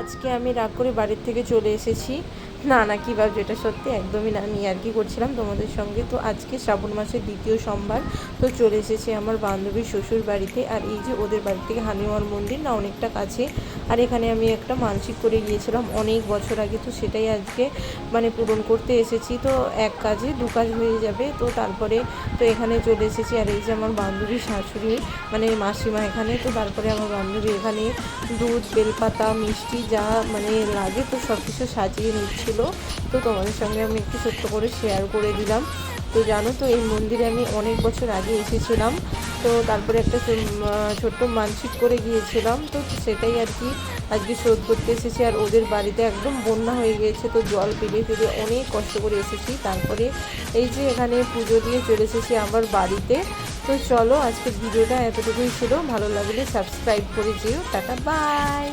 আজকে আমি রাগ করে বাড়ির থেকে চলে এসেছি। না না, কী ভাবছো, এটা সত্যি একদমই না, আমি আর কি করছিলাম তোমাদের সঙ্গে। তো আজকে শ্রাবণ মাসের দ্বিতীয় সোমবার, তো চলে এসেছি আমার বান্ধবীর শ্বশুর বাড়িতে। আর এই যে ওদের বাড়ি থেকে হানিমার মন্দির না অনেকটা কাছে, আর এখানে আমি একটা মানসিক করে গিয়েছিলাম অনেক বছর আগে, তো সেটাই আজকে মানে পূরণ করতে এসেছি। তো এক কাজে দু কাজ হয়ে যাবে, তো তারপরে তো এখানে চলে এসেছি। আর এই যে আমার বান্ধবীর শাশুড়ি মানে মাসিমা এখানে, তো তারপরে আমার বান্ধবী এখানে দুধ, বেলপাতা, মিষ্টি যা মানে লাগে তো সব কিছু সাজিয়ে নিচ্ছিল। তো তোমাদের সঙ্গে আমি একটু ছোট্ট করে শেয়ার করে দিলাম। তো জানো তো এই মন্দিরে আমি অনেক বছর আগে এসেছিলাম, তো তারপরে একটা ছোট্ট মানসিক করে গিয়েছিলাম, তো সেটাই আর কি আজকে শোধ করতে এসেছি। আর ওদের বাড়িতে একদম বন্যা হয়ে গিয়েছে, তো জল পেরিয়ে পেরিয়ে অনেক কষ্ট করে এসেছি। তারপরে এই যে এখানে পুজো দিয়ে চলে এসেছি আবার বাড়িতে। তো চলো আজকের ভিডিওটা এতটুকুই ছিল, ভালো লাগলে সাবস্ক্রাইব করে যেও। Tata, by.